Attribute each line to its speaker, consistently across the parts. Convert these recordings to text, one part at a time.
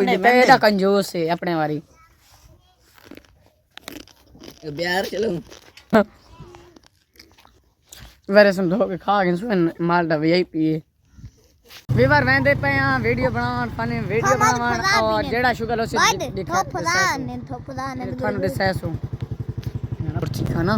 Speaker 1: एदा कंजूस है अपने वाली
Speaker 2: बिहार चलो
Speaker 1: वेरे सुन धो के खा के सुन मालदा वीआईपी वीवर वेंदे पे आ वीडियो बनावन फनी वीडियो बनावन और जेड़ा शुगर उसे दिखा थानु दिसैसु कुर्सी खाना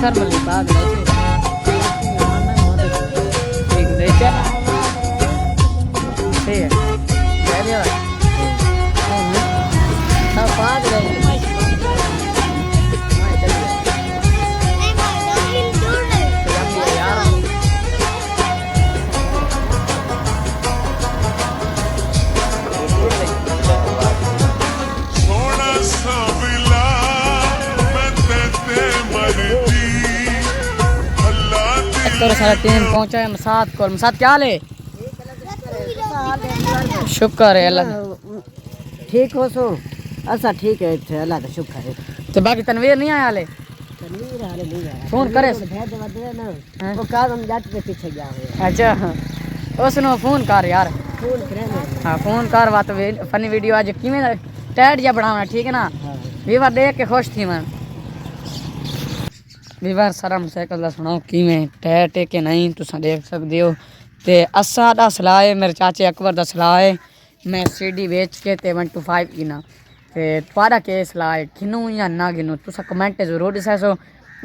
Speaker 1: normally bad साढ़े 3 पहुंचा है मसाद क्या ले शुक्र है अल्लाह
Speaker 2: ठीक हो सो ऐसा ठीक है अल्लाह का शुक्र है।
Speaker 1: तो बाकी तनवीर नहीं आया ले
Speaker 2: तनवीर हाले नहीं आया
Speaker 1: फोन करे
Speaker 2: भेज दे ना वो काम हम जाट के पीछे गया है।
Speaker 1: अच्छा उसने फोन कर यार
Speaker 2: फोन करे ना
Speaker 1: हाँ फोन कर बात फनी वीडियो आज किमें टाइट जा बनाना ठीक है ना वीवर देख के खुश थी मैं वीवर सारा मोटरसाइकिल का सुनाओ किमें टाइट है कि नहीं तुसा देख सकते हो ते असा दा सलाह है मेरे चाचे अकबर दा सलाह है मैं सीडी बेच के ते 125 गिना ते थोड़ा के सलाह है गिनूं या ना गिनूं तुसा कमेंट जरूर दसो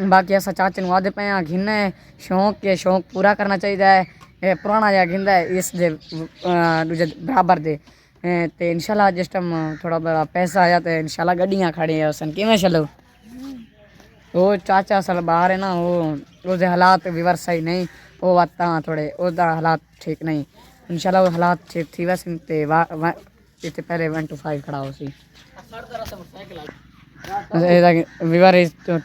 Speaker 1: बाकी असा चाचे नूं आदे पे गिनना है शौक के शौक पूरा करना चाहिए है पुराना जा गिंदा है इस दे दूजे बराबर दे ते इंशाल्लाह जिस टाइम थोड़ा बड़ा पैसा आया तो इंशाल्लाह गड्डियां खड़ी है उसन किवें चलो वो चाचा असल बाहर है ना वो हालात विवर सही नहीं वो बात थोड़े उसका हालात ठीक नहीं इंशाल्लाह वो हालात ठीक थी वैसे ते इतने पहले 125 खड़ा हो सी विवर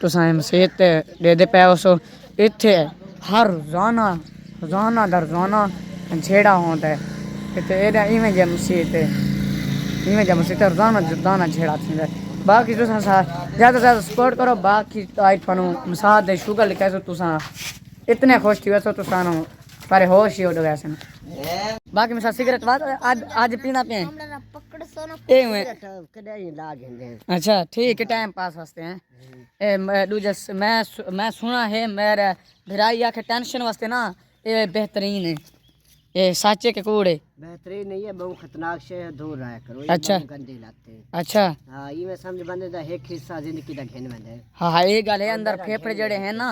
Speaker 1: तुसा मसीत दे दे पे उस इतने हर रोजाना दर रोजाना छेड़ा होता है इतने इवें जब मसीत रोजाना छेड़ा थी बाकी तुसा ज़्यादा से ज़्यादा सपोर्ट करो बाकी आज थानू मिसाल दे शुगर लिखा सो तुसा इतने खुश थी वैसो तुसा पर होश ही उड़ वैसे बाकी मिसाल सिगरेट बात आज पीना पे अच्छा ठीक है टाइम पास वास्ते हैं दूजा मैं सुना है मेरे भिराई आखे टेंशन वास्ते ना ये बेहतरीन है ये साचे के कूड़े
Speaker 2: बेहतरीन नहीं है बहुत खतरनाक से दूर रहा करो
Speaker 1: अच्छा
Speaker 2: गंदे लाते
Speaker 1: अच्छा
Speaker 2: हां ये मैं समझ बंदे दा एक हिस्सा जिंदगी दा घेन में है
Speaker 1: हाँ ये गल है अंदर फेफड़े जड़े हैं ना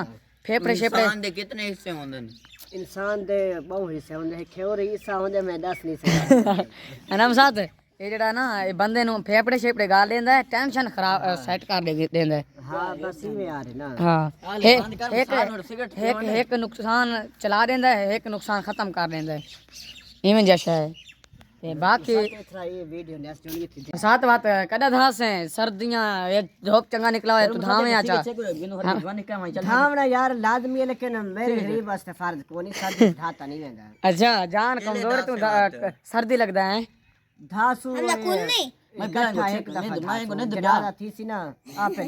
Speaker 1: फेफड़े
Speaker 3: इंसान दे कितने हिस्से होंदे
Speaker 2: इंसान दे बहुत हिस्से होंदे है खेर हिस्सा होंदे मैं दस नहीं सकता
Speaker 1: अनम साथ ये जड़ा ना ये बंदे नु फेफड़े शेफड़े गाल देंदा है टेंशन खराब सेट कर देंदा है
Speaker 2: हां बस ही में आ रहे ना
Speaker 1: हाँ एक नुकसान चला देंदा है एक नुकसान खत्म कर देंदा है इवें जैसा है ते बाकी
Speaker 2: ये वीडियो नेक्स्ट जोड़ी थी
Speaker 1: साथ बात कदा धास है सर्दियां ये धूप चंगा निकला है तो धाम है आचा
Speaker 2: धामना यार लाजमी है लेकिन मेरे गरीब वास्ते फर्ज को नहीं सर्दी ढाता नहीं लेंदा
Speaker 1: अच्छा जान कमजोर तू सर्दी लगदा है
Speaker 2: धासु मैं गठा एक दफा मैं को नहीं दबा थी सी ना आपे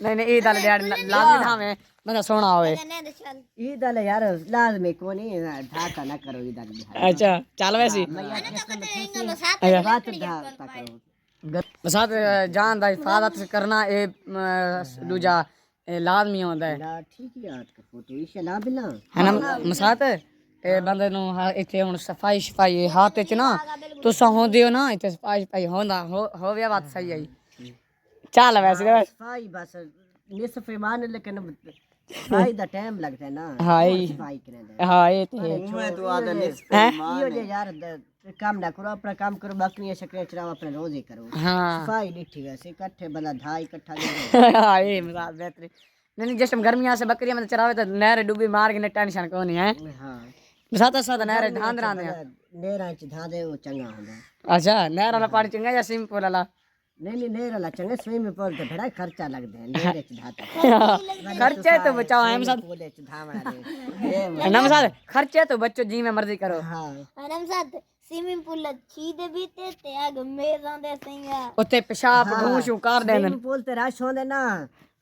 Speaker 1: नहीं ये दल यार लाजमी धाम है बंदा सोना होए
Speaker 2: ई दल यार लाजमी को नहीं ढाता ना करो ई दल
Speaker 1: अच्छा चल वैसी
Speaker 2: बात ढाता करो
Speaker 1: बसात जान दा हिफाजत करना ए दूजा लाजमी होंदा है
Speaker 2: ठीक है यार का फोटो इसे ला बिना
Speaker 1: है ना मसात ए बंदे नु इथे हुन सफाई हाथ च ना तुसा होंदे हो ना इथे सफाई होंदा हो गया बात सही है चल वैसे
Speaker 2: सफाई बस निसफ ईमान लेकिन सफाई दा टाइम लगता है ना
Speaker 1: हां
Speaker 2: सफाई करे
Speaker 1: हां ये तो
Speaker 3: मैं तो आदा निस्फ
Speaker 2: यो जे यार काम ना करो अपना काम करो बकरियां शकरियां चराओ अपने रोज ही करो
Speaker 1: हाँ
Speaker 2: सफाई नहीं ठीक है इकट्ठे बंदा धा इकट्ठा दे
Speaker 1: हाँ ये मजाक बेहतरीन नहीं जिस टाइम गर्मियां से बकरियां में चरावे तो नहर डूबी मार के टेंशन को नहीं है
Speaker 2: हां
Speaker 1: साथ साथ नहर धांद रांदे
Speaker 2: नेरा च धा दे वो चंगा होंदा
Speaker 1: अच्छा नहर वाला पानी चंगा या स्विमिंग पूल वाला
Speaker 2: नहीं नेरा ला चंगा स्विमिंग पूल तो बड़ा खर्चा लगदे है नेरे च धाता
Speaker 1: खर्चे तो बचाओ हम साथ
Speaker 2: पूल च धावना दे
Speaker 1: नम साथ खर्चे तो बच्चों जी में मर्जी करो
Speaker 2: हां
Speaker 4: आराम साथ स्विमिंग पूल छी दे बीते ते आग मेरा दे सिंगा
Speaker 1: उत्ते पेशाब घूंशू कर देन
Speaker 2: स्विमिंग पूल ते रश होंदे ना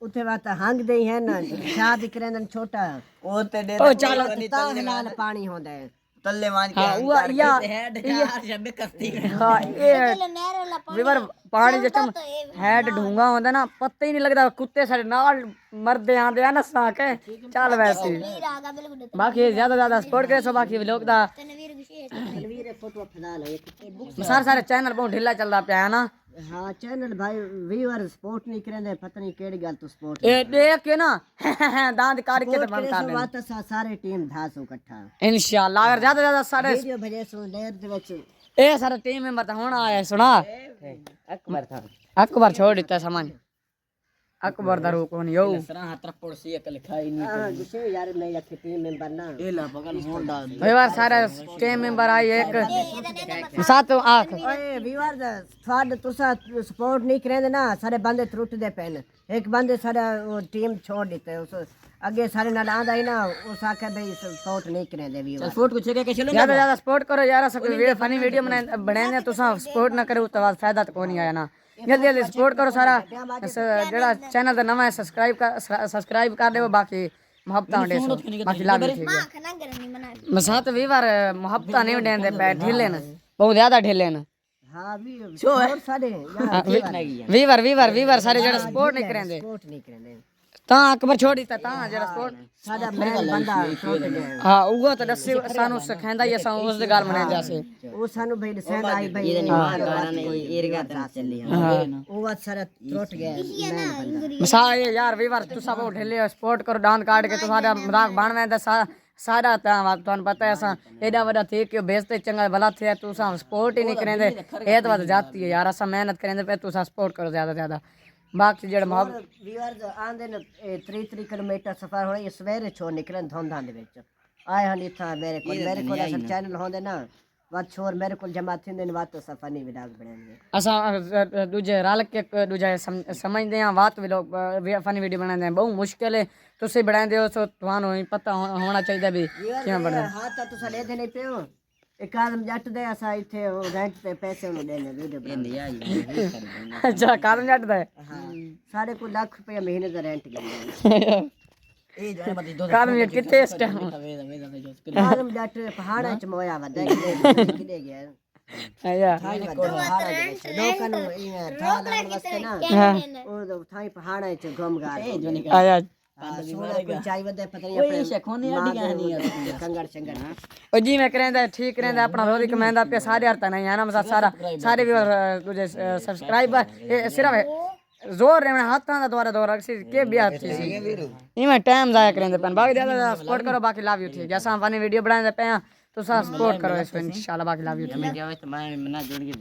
Speaker 2: उथे बात हंग दे है ना शादी करन छोटा
Speaker 3: ओ ते दे
Speaker 1: ओ चलो
Speaker 2: ता हलाल पानी होंदा है
Speaker 3: तल्ले मान के
Speaker 1: हाँ वो या
Speaker 3: हेड यार जब कस्ती
Speaker 1: हाँ ये
Speaker 4: नहर वाला
Speaker 1: विवर पानी जिस टाइम हेड ढूंगा होंदा ना पता ही नहीं लगता कुत्ते सारे नाल मरदे आंदे ना साके चल वैसे
Speaker 4: वीर आगा बिल्कुल
Speaker 1: बाकी ज्यादा सपोर्ट करे सो बाकी लोग दा
Speaker 4: तनवीर विशेष
Speaker 2: तलवीर फोटो फला लो
Speaker 1: सारे चैनल बहुत ढिला चलदा पिया है ना
Speaker 2: हाँ चैनल भाई व्यूअर सपोर्ट नहीं करेंदे पता नहीं केड़ी गल तो सपोर्ट
Speaker 1: ए देख के ना दांत काट के तो बंद कर दे
Speaker 2: बात सारे टीम धासो इकट्ठा
Speaker 1: इंशाल्लाह अगर ज्यादा सारे
Speaker 2: वीडियो भजे सो लेर दे विच
Speaker 1: ए सारे टीम मेंबर तो होना आया सुना
Speaker 2: अकबर था
Speaker 1: अकबर छोड़ दिता सामान अकबर दा रूप कोन यो
Speaker 3: सरा थप्पड़ सी अकल खाई नहीं
Speaker 2: हां जिसे यार मैं एक टीम मेंबर ना
Speaker 3: एला बगल होंडा
Speaker 1: भाई बार सारे टीम मेंबर आई एक साथ आख
Speaker 2: ओए व्यूअर थर्ड तुसा सपोर्ट नहीं करेंदे ना सारे बंदे त्रुट दे पेन एक बंदे सारा वो टीम छोड़ देते उस आगे सारे नाल आंदा ही ना उस आके भाई सपोर्ट नहीं करेंदे व्यूअर
Speaker 3: फुट को छके के चलो
Speaker 1: ज्यादा सपोर्ट करो यार सब वीडियो फनी वीडियो बनाने तुसा सपोर्ट ना करो तो बाद फायदा तो कोनी आया ना जल्दी सपोर्ट करो सारा जेड़ा चैनल दा नवा है सब्सक्राइब कर देवो बाकी ਮੁਹੱਬਤਾਂ ਹੁੰਦੇ ਸੋ ਬਾਕੀ ਲਵ ਯੂ ਠੀਕ ਹੈ
Speaker 4: खाना करनी मना
Speaker 1: ਮਸਾਂ ਤੇ 20 ਵਾਰ ਮੁਹੱਬਤਾਂ ਨਹੀਂ ਹੁੰਦੇ ਪੈ ਢਿੱਲੇ ਨੇ ਬਹੁਤ ਜ਼ਿਆਦਾ ਢਿੱਲੇ ਨੇ
Speaker 2: हाँ भी और सारे यार
Speaker 1: 20 ਵਾਰ ਸਾਰੇ ਜਿਹੜਾ ਸਪੋਰਟ ਨਹੀਂ ਕਰਿੰਦੇ
Speaker 2: सपोर्ट नहीं करेंगे
Speaker 1: ਤਾਂ ਅਕਬਰ ਛੋੜ ਦਿੱਤਾ ਤਾਂ ਜਿਹੜਾ ਸਪੋਰਟ
Speaker 2: सादा मेन बंदा टूट गया
Speaker 1: ਹਾਂ ਉਹ ਤਾਂ ਦੱਸੇ ਸਾਨੂੰ ਸਿਖਾਉਂਦਾ ਹੀ ਅਸਾਂ ਉਸ ਦੀ ਗੱਲ ਮੰਨਿਆ ਜਾਸੇ
Speaker 2: वो सानू भाई दसेंदा आई भाई
Speaker 3: ਏਰੀਆ ਤੇ ਚੱਲੀ
Speaker 2: वो बात सारा टूट गया मेन बंदा
Speaker 1: ਮਸਾ ਇਹ ਯਾਰ 20 ਵਾਰ ਤੁਸੀਂ ਬਹੁਤ ਢਿੱਲੇ ਸਪੋਰਟ ਕਰੋ ਡਾਂਦ ਕਾਟ ਕੇ ਤੁਹਾਡਾ ਮਜ਼ਾਕ ਬਣ ਵੈਂਦਾ ਸਾਰਾ ਤਾਂ ਤੁਹਾਨੂੰ ਪਤਾ ਹੈ ਅਸਾਂ ਐਡਾ ਵੱਡਾ ਥੇ ਕਿ ਬੇਸਤੇ ਚੰਗਾ ਭਲਾ ਥੇ ਤੁਸੀਂ ਸਪੋਰਟ ਹੀ ਨਹੀਂ ਕਰਿੰਦੇ ਇਹ ਤਾਂ ਬਾਤ ਜਾਤੀ ਹੈ ਯਾਰ ਅਸਾਂ ਮਿਹਨਤ ਕਰਿੰਦੇ ਪਏ ਤੁਸੀਂ ਸਪੋਰਟ ਕਰੋ ਜ਼ਿਆਦਾ ਜ਼ਿਆਦਾ ਬਾਕੀ ਜਿਹੜਾ ਮੁਹੱਬਤ
Speaker 2: ਵੀਵਰਸ ਆਂਦੇ ਨੇ 3 ਕਿਲੋਮੀਟਰ ਸਫ਼ਰ ਹੋਣਾ ਇਹ ਸਵੇਰੇ ਛੋੜ ਨਿਕਲਣ ਧੁੰਦਾਂ ਦੇ ਵਿੱਚ ਆਏ ਹਨ ਇੱਥਾ ਮੇਰੇ ਕੋਲ ਅਸਲ ਚੈਨਲ ਹੁੰਦੇ ਨਾ ਵੱਧ ਛੋਰ ਮੇਰੇ ਕੋਲ ਜਮਾ ਥਿੰਦੇ ਨੇ ਵੱਧ ਸਫ਼ਰ ਨਹੀਂ ਵਿਡਾਗ ਬਣਾਉਂਦੇ
Speaker 1: ਅਸਾਂ ਦੂਜੇ ਰਲ ਕੇ ਦੂਜਾ ਸਮਝਦੇ ਹਾਂ ਬਾਤ ਵੀ ਲੋਕ ਫਨੀ ਵੀਡੀਓ ਬਣਾਉਂਦੇ हैं ਬਹੁਤ ਮੁਸ਼ਕਿਲ ਹੈ ਤੁਸੀਂ ਬਣਾਉਂਦੇ ਹੋ ਸੋ ਤੁਹਾਨੂੰ ਹੀ ਪਤਾ ਹੋਣਾ ਚਾਹੀਦਾ ਵੀ ਕਿਵੇਂ ਬਣਾਉਂਦੇ
Speaker 2: ਹਾਂ ਤਾਂ ਤੁਸੀਂ ਲੈਦੇ ਨਹੀਂ ਪਿਓ ਇੱਕ ਆਦਮ ਜੱਟ ਦੇ ਅਸਾਂ ਇੱਥੇ ਉਹ ਰੈਂਟ ਤੇ ਪੈਸੇ ਉਹਨੂੰ ਦੇਣੇ ਵੀਡੀਓ ਬਣਾਉਂਦੇ
Speaker 1: ਅੱਛਾ ਕਾਰਨ ਜੱਟ ਦਾ ਹੈ
Speaker 2: ਹਾਂ ਸਾਡੇ ਕੋਲ ਲੱਖ ਰੁਪਏ ਮਹੀਨੇ ਦਾ ਰੈਂਟ ਗਿਆ
Speaker 3: ਇਹ ਜਿਹੜੇ ਬੰਦੇ ਦੋ
Speaker 1: ਕਾਰਨ ਜੱਟ ਕਿੱਥੇ ਇਸ ਟਾਈਮ
Speaker 2: ਆਦਮ ਜੱਟ ਪਹਾੜਾਂ ਚ ਮੋਇਆ ਵਦਾ ਕਿਤੇ ਗਿਆ
Speaker 1: ਆਇਆ
Speaker 2: ਲੋਕਾਂ ਨੂੰ ਇਹ ਠਾ ਲੈਣ ਵਾਸਤੇ ਨਾ ਉਹ ਥਾਈ ਪਹਾੜਾਂ ਚ ਘੁੰਮ ਗਾ
Speaker 1: ਆਇਆ
Speaker 2: ਸੋਨਾ ਕੋਈ ਚਾਈ ਵਦਾ ਪਤਾ ਨਹੀਂ ਆਪਣੇ
Speaker 3: ਸ਼ੇਖੋਨੇ ਅੱਡੀ ਕਹਾਣੀ ਹੈ
Speaker 2: ਕੰਗੜ ਸ਼ੰਗੜ
Speaker 1: ਉਹ ਜੀ ਮੈਂ ਕਹਿੰਦਾ ਠੀਕ ਰਹਿੰਦਾ ਆਪਣਾ ਰੋਜ਼ ਕਮਾਉਂਦਾ ਪਿਆ ਸਾਰੇ ਹਰਤਾ ਨਹੀਂ ਹੈ ਨਾ ਮਸਾ ਸਾਰੇ ਵੀ ਤੁਝੇ ਸਬਸਕ੍ਰਾਈਬਰ ਇਹ ਸਿਰਫ ਜ਼ੋਰ ਰਹਿਣਾ ਹੱਥਾਂ ਦਾ ਦੁਆਰਾ ਦੌਰ ਸੀ ਕਿ ਵੀ ਹੱਥ ਸੀ ਇਵੇਂ ਟਾਈਮ ਜ਼ਾਇਆ ਕਰਿੰਦੇ ਪੈਣ ਬਾਕੀ ਜ਼ਿਆਦਾ ਸਪੋਰਟ ਕਰੋ ਬਾਕੀ ਲਵ ਯੂ ਠੀਕ ਹੈ ਅਸਾਂ ਫਨੀ ਵੀਡੀਓ ਬਣਾਉਂਦੇ ਪਏ ਆ ਤੁਸੀਂ ਸਪੋਰਟ ਕਰੋ ਇਸ ਵਿੱਚ ਇਨਸ਼ਾਅੱਲਾ ਬਾਕੀ ਲਵ ਯੂ ਠੀਕ ਹੈ
Speaker 3: ਮੈਂ ਨਾ ਜੁੜ ਕੇ